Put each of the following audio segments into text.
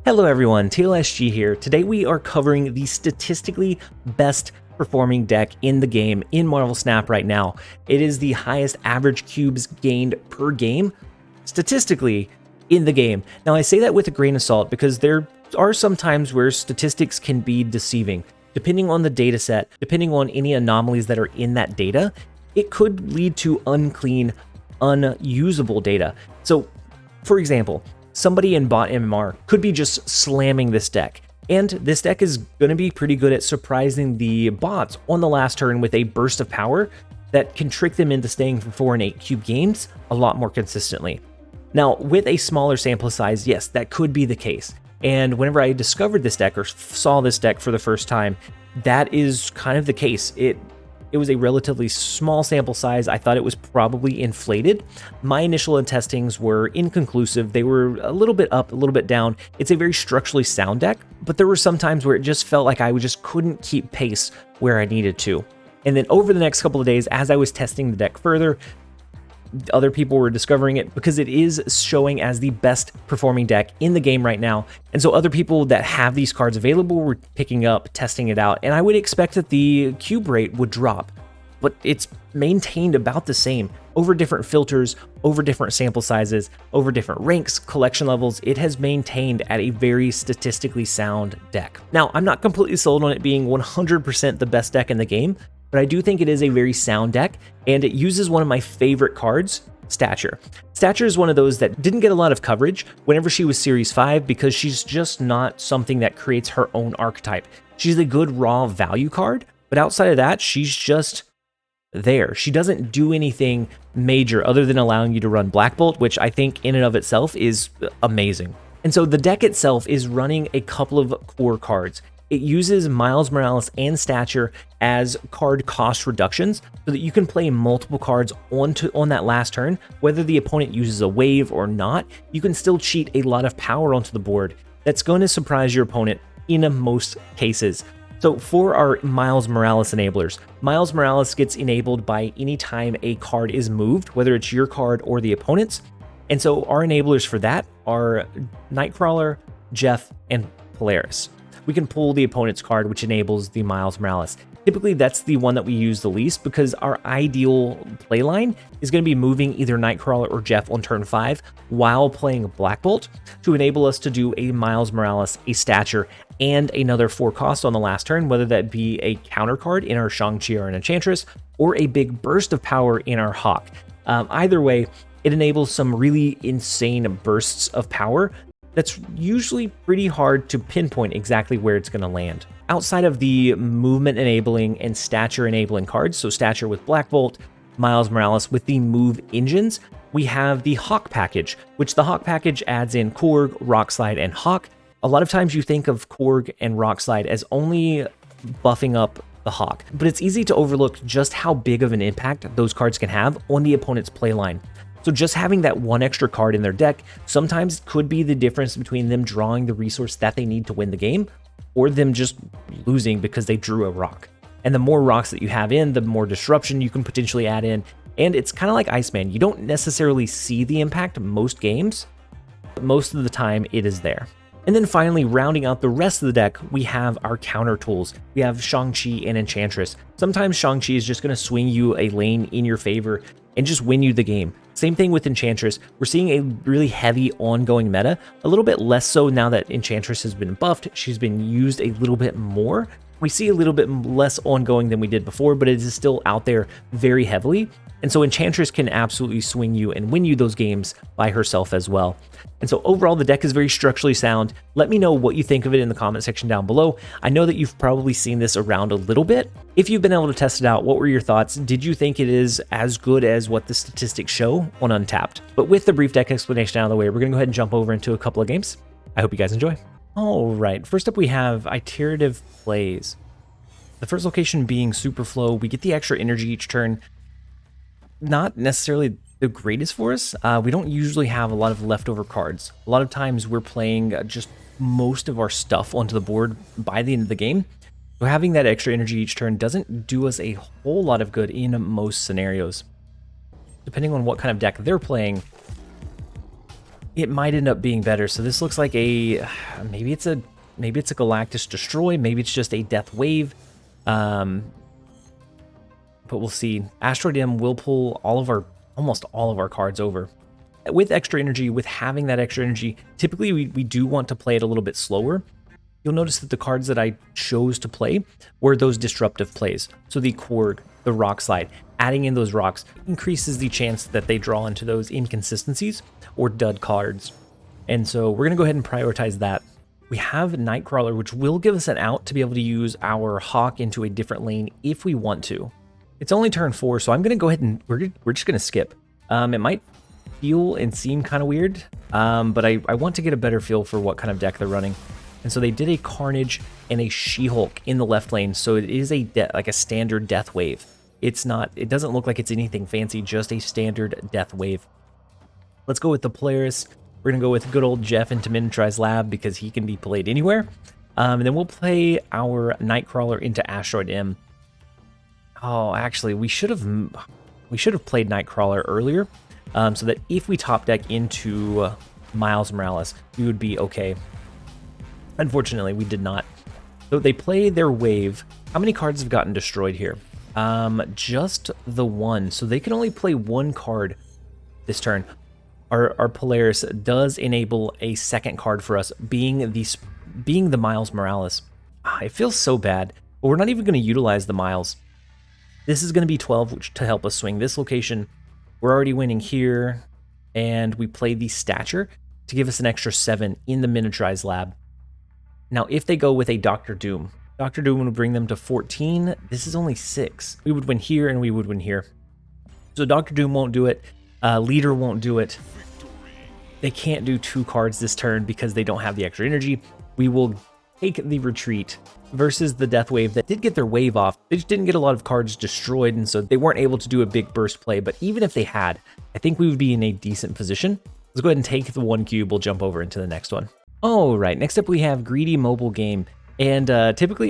Hello everyone, TLSG here. Today we are covering the statistically best performing deck in the game in Marvel Snap right now. It is the highest average cubes gained per game, statistically, in the game. Now I say that with a grain of salt because there are some times where statistics can be deceiving. Depending on the data set, depending on any anomalies that are in that data, it could lead to unclean, unusable data. So, for example, somebody in bot MMR could be just slamming this deck, and this deck is going to be pretty good at surprising the bots on the last turn with a burst of power that can trick them into staying for 4 and 8 cube games a lot more consistently. Now, with a smaller sample size, yes, that could be the case. And whenever I discovered this deck or saw this deck for the first time, that is kind of the case. It was a relatively small sample size. I thought it was probably inflated. My initial testings were inconclusive. They were a little bit up, a little bit down. It's a very structurally sound deck, but there were some times where it just felt like I just couldn't keep pace where I needed to. And then over the next couple of days, as I was testing the deck further, other people were discovering it because it is showing as the best performing deck in the game right now. And so other people that have these cards available were picking up, testing it out, and I would expect that the cube rate would drop, but it's maintained about the same over different filters, over different sample sizes, over different ranks, collection levels. It has maintained at a very statistically sound deck. Now, I'm not completely sold on it being 100% the best deck in the game, but I do think it is a very sound deck, and it uses one of my favorite cards, Stature. Stature is one of those that didn't get a lot of coverage whenever she was Series 5 because she's just not something that creates her own archetype. She's a good raw value card, but outside of that, she's just there. She doesn't do anything major other than allowing you to run Black Bolt, which I think in and of itself is amazing. And so the deck itself is running a couple of core cards. It uses Miles Morales and Stature as card cost reductions so that you can play multiple cards on that last turn. Whether the opponent uses a wave or not, you can still cheat a lot of power onto the board that's going to surprise your opponent in most cases. So for our Miles Morales enablers, Miles Morales gets enabled by any time a card is moved, whether it's your card or the opponent's. And so our enablers for that are Nightcrawler, Jeff, and Polaris. We can pull the opponent's card, which enables the Miles Morales. Typically, that's the one that we use the least because our ideal playline is going to be moving either Nightcrawler or Jeff on turn 5 while playing Black Bolt to enable us to do a Miles Morales, a Stature, and another 4 cost on the last turn, whether that be a counter card in our Shang-Chi or an Enchantress, or a big burst of power in our Hawk. Either way, it enables some really insane bursts of power that's usually pretty hard to pinpoint exactly where it's going to land. Outside of the movement enabling and stature enabling cards, so Stature with Black Bolt, Miles Morales with the move engines, we have the Hawk package, which the Hawk package adds in Korg, Rockslide, and Hawk. A lot of times you think of Korg and Rockslide as only buffing up the Hawk, but it's easy to overlook just how big of an impact those cards can have on the opponent's playline. So just having that one extra card in their deck sometimes could be the difference between them drawing the resource that they need to win the game or them just losing because they drew a rock. And the more rocks that you have in, the more disruption you can potentially add in. And it's kind of like Iceman. You don't necessarily see the impact most games, but most of the time it is there. And then finally, rounding out the rest of the deck, we have our counter tools. We have Shang-Chi and Enchantress. Sometimes Shang-Chi is just going to swing you a lane in your favor and just win you the game. Same thing with Enchantress. We're seeing a really heavy ongoing meta, a little bit less so now that Enchantress has been buffed. She's been used a little bit more. We see a little bit less ongoing than we did before, but it is still out there very heavily. And so Enchantress can absolutely swing you and win you those games by herself as well. And so overall, the deck is very structurally sound. Let me know what you think of it in the comment section down below. I know that you've probably seen this around a little bit. If you've been able to test it out, what were your thoughts? Did you think it is as good as what the statistics show on Untapped? But with the brief deck explanation out of the way, we're going to go ahead and jump over into a couple of games. I hope you guys enjoy. All right, first up we have Iterative Plays. The first location being Superflow. We get the extra energy each turn. Not necessarily the greatest for us. We don't usually have a lot of leftover cards. A lot of times we're playing just most of our stuff onto the board by the end of the game. So having that extra energy each turn doesn't do us a whole lot of good in most scenarios. Depending on what kind of deck they're playing, it might end up being better. So this looks like a maybe it's a Galactus Destroy, maybe it's just a Death Wave. But we'll see. Asteroid M will pull almost all of our cards over. With extra energy, with having that extra energy, typically we do want to play it a little bit slower. You'll notice that the cards that I chose to play were those disruptive plays. So the Korg, the Rock Slide, adding in those rocks increases the chance that they draw into those inconsistencies or dud cards. And so we're going to go ahead and prioritize that. We have Nightcrawler, which will give us an out to be able to use our Hawk into a different lane if we want to. It's only turn 4, so I'm going to go ahead and we're just going to skip. It might feel and seem kind of weird, but I want to get a better feel for what kind of deck they're running. And so they did a Carnage and a She-Hulk in the left lane, so it is like a standard Death Wave. It doesn't look like it's anything fancy, just a standard Death Wave. Let's go with the Polaris. We're going to go with good old Jeff into Miniaturized Lab because he can be played anywhere. And then we'll play our Nightcrawler into Asteroid M. Oh, actually, we should have played Nightcrawler earlier, so that if we top deck into Miles Morales, we would be okay. Unfortunately, we did not. So they play their wave. How many cards have gotten destroyed here? Just the one. So they can only play one card this turn. Our Polaris does enable a second card for us, being the Miles Morales. It feels so bad, but we're not even going to utilize the Miles. This is going to be 12 to help us swing this location. We're already winning here, and we play the Stature to give us an extra 7 in the Miniaturized Lab. Now, if they go with a Dr. Doom would bring them to 14. This is only 6. We would win here, and we would win here. So Dr. Doom won't do it. Leader won't do it. They can't do 2 cards this turn because they don't have the extra energy. We will take the retreat versus the Death Wave that did get their wave off. They just didn't get a lot of cards destroyed, and so they weren't able to do a big burst play. But even if they had, I think we would be in a decent position. Let's go ahead and take the 1 cube. We'll jump over into the next one. All right, next up we have Greedy Mobile Game. And typically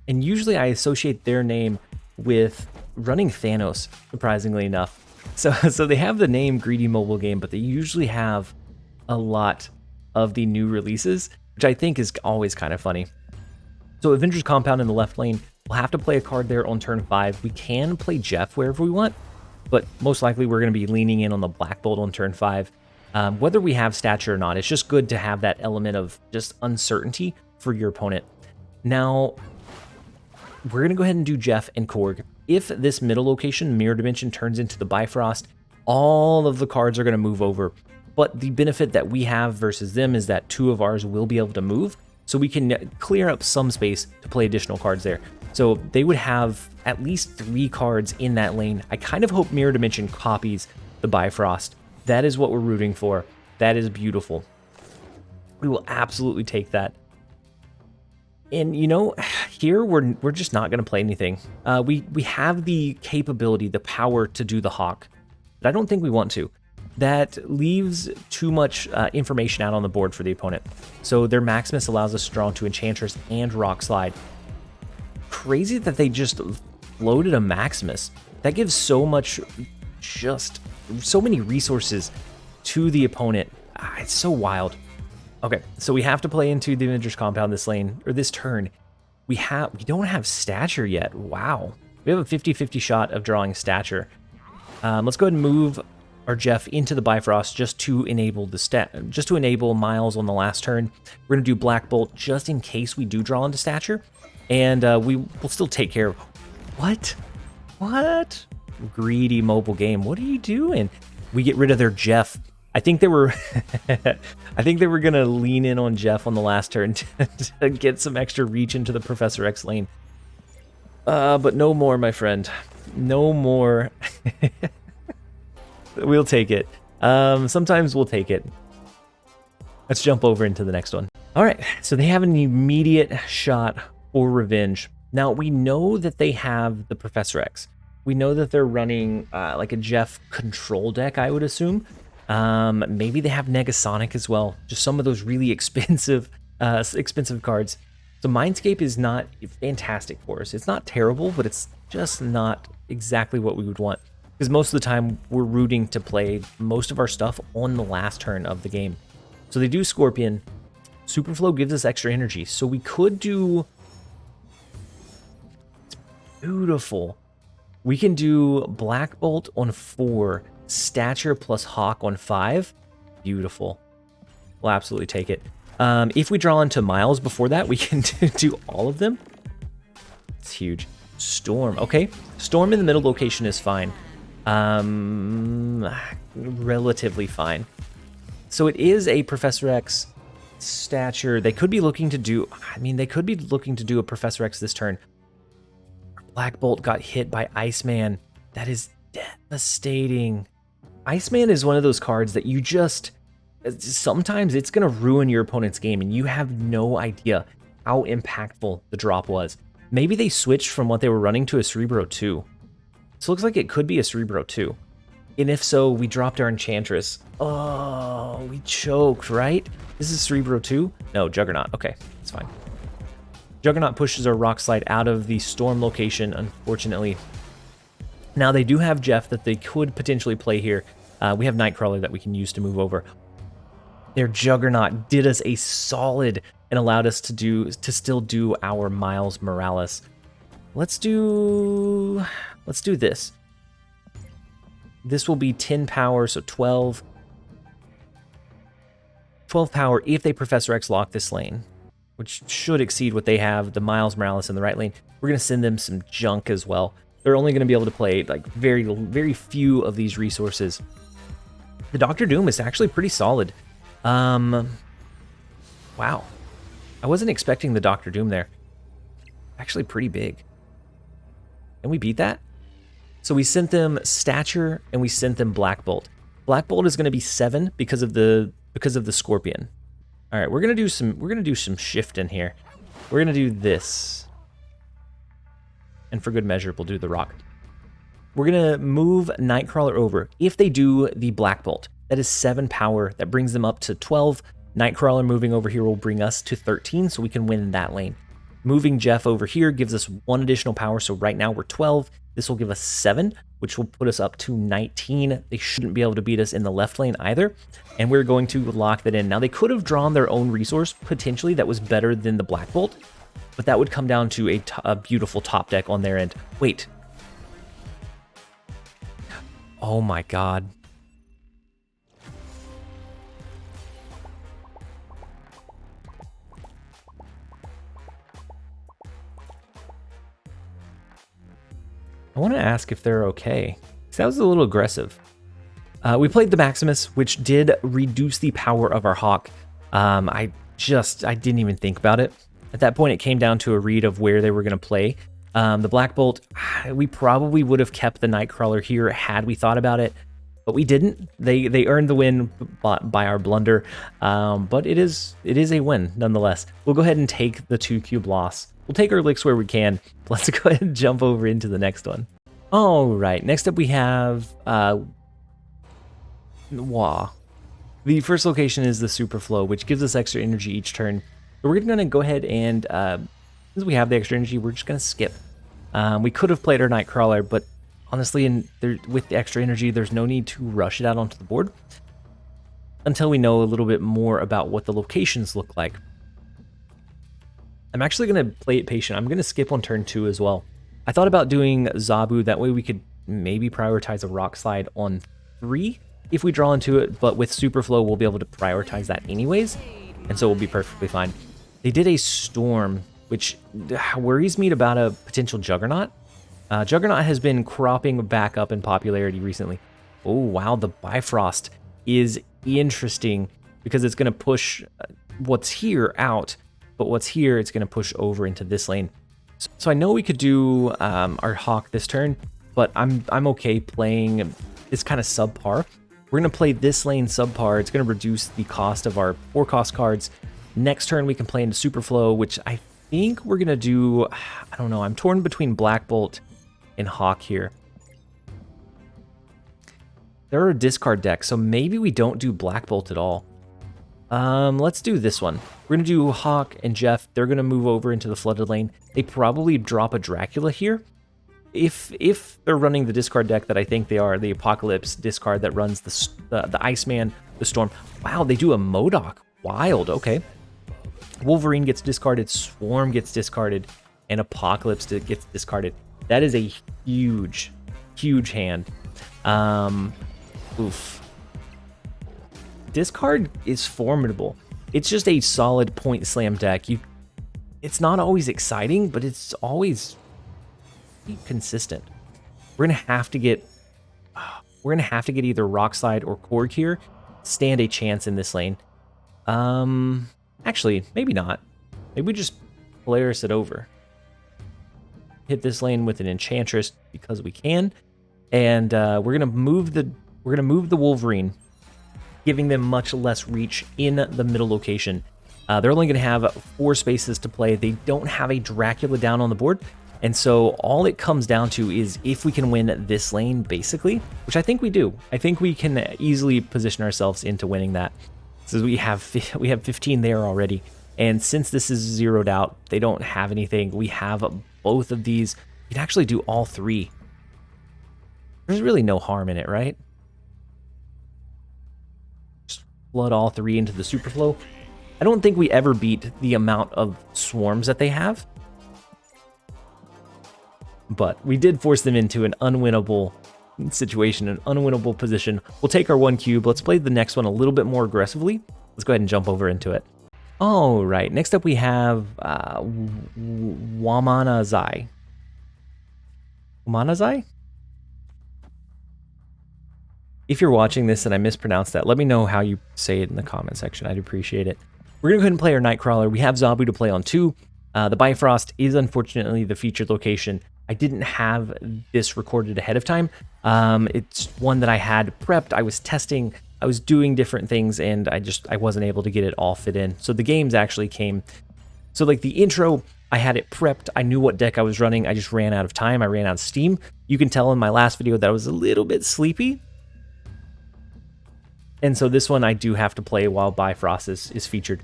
usually I associate their name with running Thanos, surprisingly enough. So they have the name Greedy Mobile Game, but they usually have a lot of the new releases, which I think is always kind of funny. So Avengers Compound in the left lane, we'll have to play a card there on turn 5. We can play Jeff wherever we want, but most likely we're going to be leaning in on the Black Bolt on turn 5. Whether we have Stature or not, it's just good to have that element of just uncertainty for your opponent. Now, we're going to go ahead and do Jeff and Korg. If this middle location, Mirror Dimension, turns into the Bifrost, all of the cards are going to move over. But the benefit that we have versus them is that 2 of ours will be able to move, so we can clear up some space to play additional cards there. So they would have at least 3 cards in that lane. I kind of hope Mirror Dimension copies the Bifrost. That is what we're rooting for. That is beautiful. We will absolutely take that. And you know, here we're just not going to play anything. We have the capability, the power to do the Hawk, but I don't think we want to. That leaves too much information out on the board for the opponent. So their Maximus allows us to draw into Enchantress and Rock Slide. Crazy that they just loaded a Maximus. That gives so much, so many resources to the opponent. It's so wild. Okay, so we have to play into the Avengers Compound this lane, or this turn. We don't have Stature yet. Wow. We have a 50-50 shot of drawing Stature. Let's go ahead and move our Jeff into the Bifrost just to enable Miles on the last turn. We're gonna do Black Bolt just in case we do draw into Stature, and we will still take care of. What? Greedy Mobile Game. What are you doing? We get rid of their Jeff. I think they were gonna lean in on Jeff on the last turn to get some extra reach into the Professor X lane. But no more, my friend. No more. We'll take it. Sometimes we'll take it. Let's jump over into the next one. All right, so they have an immediate shot for revenge. Now, we know that they have the Professor X. We know that they're running like a Jeff control deck, I would assume. Maybe they have Negasonic as well. Just some of those really expensive cards. So Mindscape is not fantastic for us. It's not terrible, but it's just not exactly what we would want. because most of the time we're rooting to play most of our stuff on the last turn of the game. So they do Scorpion. Superflow gives us extra energy, so we could do... It's beautiful. We can do Black Bolt on 4, Stature plus Hawk on 5. Beautiful. We'll absolutely take it. If we draw into Miles before that, we can do all of them. It's huge. Storm. Okay. Storm in the middle location is fine. Relatively fine. So it is a Professor X Stature. They could be looking to do... I mean, they could be looking to do a Professor X this turn. Black Bolt got hit by Iceman. That is devastating. Iceman is one of those cards that you just... Sometimes it's going to ruin your opponent's game, and you have no idea how impactful the drop was. Maybe they switched from what they were running to a Cerebro 2. So it looks like it could be a Cerebro 2. And if so, we dropped our Enchantress. Oh, we choked, right? This is Cerebro 2? No, Juggernaut. Okay, it's fine. Juggernaut pushes our Rock Slide out of the Storm location, unfortunately. Now, they do have Jeff that they could potentially play here. We have Nightcrawler that we can use to move over. Their Juggernaut did us a solid and allowed us to still do our Miles Morales. Let's do this. This will be 10 power, so 12. 12 power if they Professor X lock this lane, which should exceed what they have, the Miles Morales in the right lane. We're going to send them some junk as well. They're only going to be able to play like very few of these resources. The Doctor Doom is actually pretty solid. Wow. I wasn't expecting the Doctor Doom there. Actually pretty big. And we beat that? So we sent them Stature and we sent them Black Bolt. Black Bolt is going to be 7 because of the Scorpion. All right, we're going to do some shifting here. We're going to do this. And for good measure, we'll do the rock. We're going to move Nightcrawler over. If they do the Black Bolt, that is 7 power. That brings them up to 12. Nightcrawler moving over here will bring us to 13, so we can win in that lane. Moving Jeff over here gives us 1 additional power, so right now we're 12. This will give us 7, which will put us up to 19. They shouldn't be able to beat us in the left lane either, and we're going to lock that in. Now, they could have drawn their own resource, potentially, that was better than the Black Bolt, but that would come down to a beautiful top deck on their end. Wait. Oh my god. I want to ask if they're okay. That was a little aggressive. We played the Maximus, which did reduce the power of our Hawk. I didn't even think about it. At that point, it came down to a read of where they were going to play. The Black Bolt, we probably would have kept the Nightcrawler here had we thought about it, but we didn't. They earned the win by our blunder, but it is a win nonetheless. We'll go ahead and take the 2-cube loss. We'll take our licks where we can. Let's go ahead and jump over into the next one. All right, next up we have Wah. The first location is the Superflow, which gives us extra energy each turn. So we're going to go ahead and, since we have the extra energy, we're just going to skip. We could have played our Nightcrawler, but honestly, with the extra energy, there's no need to rush it out onto the board until we know a little bit more about what the locations look like. I'm actually going to play it patient. I'm going to skip on turn 2 as well. I thought about doing Zabu. That way we could maybe prioritize a Rock Slide on 3 if we draw into it, but with Superflow, we'll be able to prioritize that anyways, and so we'll be perfectly fine. They did a Storm, which worries me about a potential Juggernaut. Juggernaut has been cropping back up in popularity recently. Oh, wow, the Bifrost is interesting because it's going to push what's here out, but what's here, it's going to push over into this lane. So I know we could do our Hawk this turn, but I'm okay playing this kind of subpar. We're going to play this lane subpar. It's going to reduce the cost of our 4-cost cards. Next turn, we can play into Superflow, which I think we're going to do... I don't know. I'm torn between Black Bolt and Hawk here. They're a discard deck, so maybe we don't do Black Bolt at all. Let's do this one. We're going to do Hawk and Jeff. They're going to move over into the flooded lane. They probably drop a Dracula here. if they're running the discard deck that I think they are, the Apocalypse discard that runs the Iceman, the Storm. Wow, they do a MODOK. Wild. Okay. Wolverine gets discarded, Swarm gets discarded, and Apocalypse gets discarded. That is a huge, huge hand. Oof. Discard is formidable. It's just a solid point slam deck. It's not always exciting, but it's always consistent. We're gonna have to get either Rockslide or Korg here. Stand a chance in this lane. Actually, maybe not. Maybe we just Polaris it over. Hit this lane with an Enchantress because we can, and we're gonna move the Wolverine, giving them much less reach in the middle location. They're only gonna have 4 spaces to play. They don't have a Dracula down on the board, and so all it comes down to is if we can win this lane, basically, which I think we do. I think we can easily position ourselves into winning that. So we have 15 there already, and since this is zeroed out, they don't have anything. We have both of these. You can actually do all 3. There's really no harm in it, right? Just flood all 3 into the Superflow. I don't think we ever beat the amount of swarms that they have, but we did force them into an unwinnable situation, an unwinnable position. We'll take our 1 cube. Let's play the next one a little bit more aggressively. Let's go ahead and jump over into it. All right, next up we have Wamanazai. Wamanazai? If you're watching this and I mispronounced that, let me know how you say it in the comment section. I'd appreciate it. We're going to go ahead and play our Nightcrawler. We have Zabu to play on 2. The Bifrost is unfortunately the featured location. I didn't have this recorded ahead of time. It's one that I had prepped. I was testing, I was doing different things, and I wasn't able to get it all fit in. So the games actually came. So like the intro, I had it prepped. I knew what deck I was running. I just ran out of time. I ran out of steam. You can tell in my last video that I was a little bit sleepy. And so this one I do have to play while Bifrost is featured.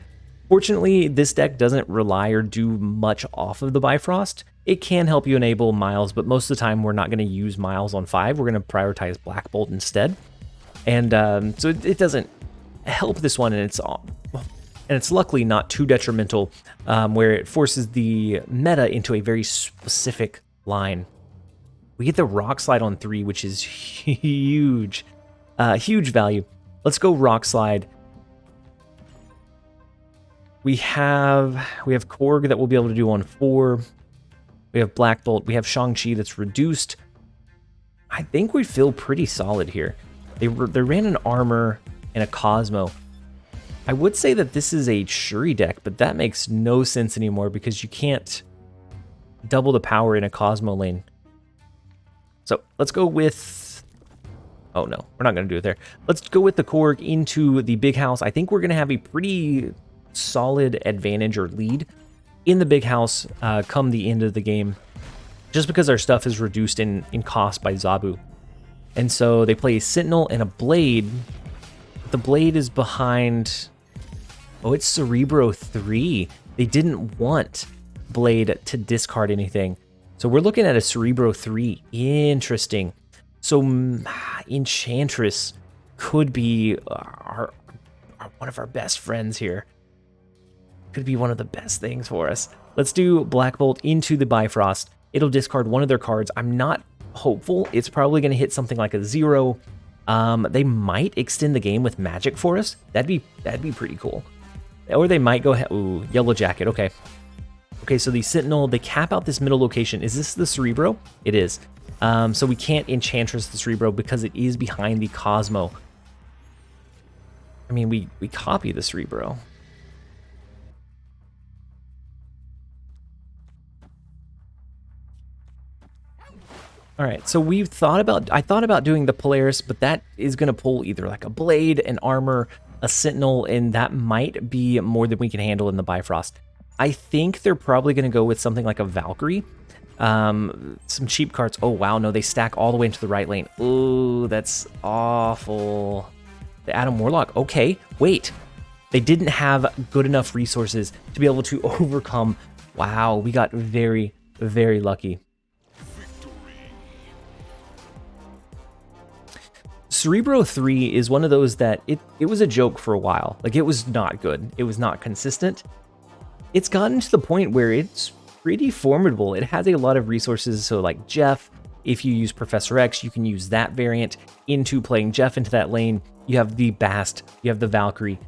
Fortunately, this deck doesn't rely or do much off of the Bifrost. It can help you enable Miles, but most of the time we're not going to use Miles on 5. We're going to prioritize Black Bolt instead. And so it doesn't help this one, and it's luckily not too detrimental, where it forces the meta into a very specific line. We get the Rock Slide on 3, which is huge, huge value. Let's go Rock Slide. We have Korg that we'll be able to do on 4. We have Black Bolt. We have Shang-Chi that's reduced. I think we feel pretty solid here. They ran an Armor and a Cosmo. I would say that this is a Shuri deck, but that makes no sense anymore because you can't double the power in a Cosmo lane. So let's go with... Oh no, we're not going to do it there. Let's go with the Korg into the big house. I think we're going to have a pretty solid advantage or lead in the big house come the end of the game, just because our stuff is reduced in cost by Zabu. And so they play a Sentinel and a Blade. The Blade is behind... Oh, it's Cerebro 3. They didn't want Blade to discard anything. So we're looking at a Cerebro 3. Interesting. So Enchantress could be one of our best friends here. Could be one of the best things for us. Let's do Black Bolt into the Bifrost. It'll discard one of their cards. I'm not hopeful. It's probably going to hit something like a 0. They might extend the game with magic for us. That'd be pretty cool. Or they might go ahead. Ooh, Yellow Jacket. Okay. Okay, so the Sentinel, they cap out this middle location. Is this the Cerebro? It is. So we can't Enchantress the Cerebro because it is behind the Cosmo. I mean, we copy the Cerebro. All right, so I thought about doing the Polaris, but that is going to pull either like a Blade, an Armor, a Sentinel, and that might be more than we can handle in the Bifrost. I think they're probably going to go with something like a Valkyrie. Some cheap cards. Oh, wow, no, they stack all the way into the right lane. Ooh, that's awful. The Adam Warlock. Okay, wait. They didn't have good enough resources to be able to overcome. Wow, we got very, very lucky. Cerebro 3 is one of those that it was a joke for a while. Like, it was not good. It was not consistent. It's gotten to the point where it's pretty formidable. It has a lot of resources. So like Jeff, if you use Professor X, you can use that variant into playing Jeff into that lane. You have the Bast, you have the Valkyrie,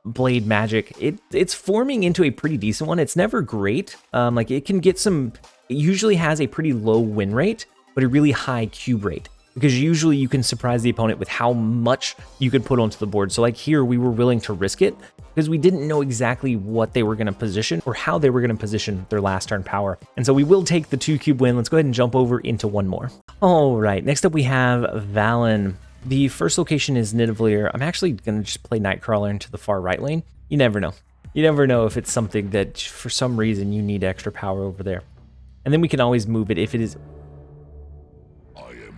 Blade Magic. It's forming into a pretty decent one. It's never great. Like it can get some, it usually has a pretty low win rate, but a really high cube rate. Because usually you can surprise the opponent with how much you could put onto the board. So like here, we were willing to risk it because we didn't know exactly what they were going to position or how they were going to position their last turn power. And so we will take the 2 cube win. Let's go ahead and jump over into one more. All right, next up we have Valen. The first location is Nidavellir. I'm actually going to just play Nightcrawler into the far right lane. You never know. You never know if it's something that for some reason you need extra power over there. And then we can always move it if it is.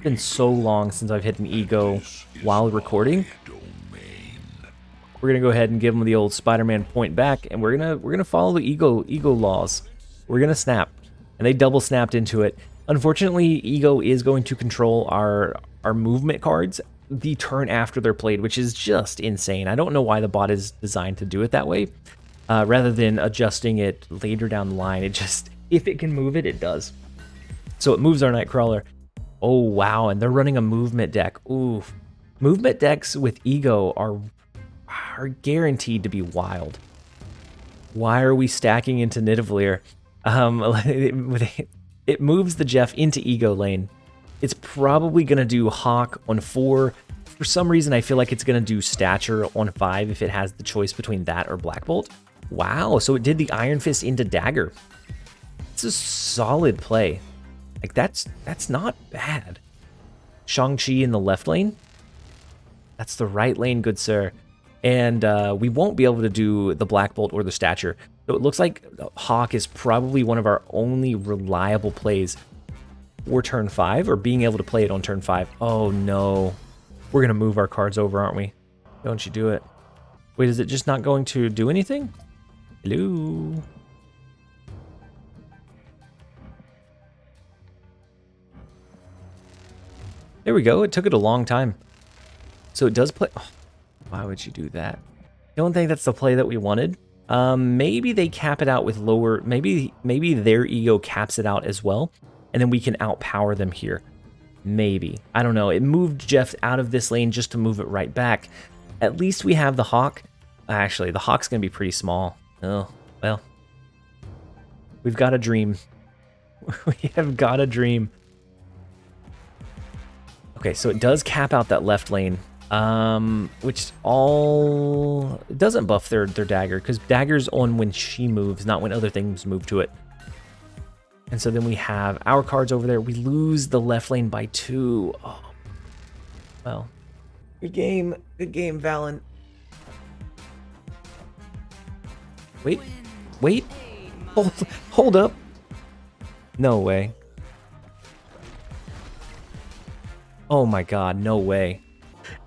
It's been so long since I've hit an ego while recording. We're gonna go ahead and give them the old Spider-Man point back, and we're gonna follow the ego laws. We're gonna snap, and they double snapped into it. Unfortunately, ego is going to control our movement cards the turn after they're played, which is just insane. I don't know why the bot is designed to do it that way, rather than adjusting it later down the line. It just, if it can move it, it does. So it moves our Nightcrawler. Oh, wow, and they're running a movement deck. Ooh, movement decks with ego are guaranteed to be wild. Why are we stacking into Nidavellir? It moves the Jeff into ego lane. It's probably going to do Hawk on 4. For some reason, I feel like it's going to do Stature on 5 if it has the choice between that or Black Bolt. Wow, so it did the Iron Fist into Dagger. It's a solid play. Like, that's not bad. Shang-Chi in the left lane. That's the right lane, good sir. And we won't be able to do the Black Bolt or the Stature. So it looks like Hawk is probably one of our only reliable plays for turn 5, or being able to play it on turn 5. Oh no. We're going to move our cards over, aren't we? Don't you do it. Wait, is it just not going to do anything? Hello? There we go. It took it a long time. So it does play. Oh, why would you do that? I don't think that's the play that we wanted. Maybe they cap it out with lower. Maybe their ego caps it out as well, and then we can outpower them here. Maybe. I don't know. It moved Jeff out of this lane just to move it right back. At least we have the Hawk. Actually, the Hawk's going to be pretty small. Oh, well. We've got a dream. We have got a dream. Okay, so it does cap out that left lane, which it doesn't buff their dagger, because dagger's on when she moves, not when other things move to it. And so then we have our cards over there. We lose the left lane by 2. Oh, well, good game, Valen. Wait, hold up. No way. Oh my god, no way.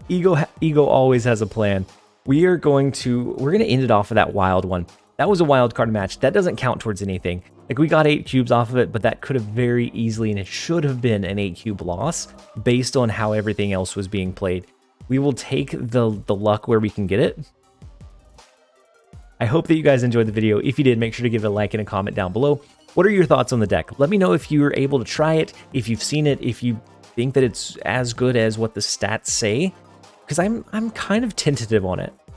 Ego always has a plan. We're going to end it off of that wild one. That was a wild card match. That doesn't count towards anything. Like, we got 8 cubes off of it, but that could have very easily, and it should have been, an 8 cube loss based on how everything else was being played. We will take the luck where we can get it. I hope that you guys enjoyed the video. If you did, make sure to give it a like and a comment down below. What are your thoughts on the deck? Let me know if you were able to try it, if you've seen it, if you think that it's as good as what the stats say, because I'm kind of tentative on it.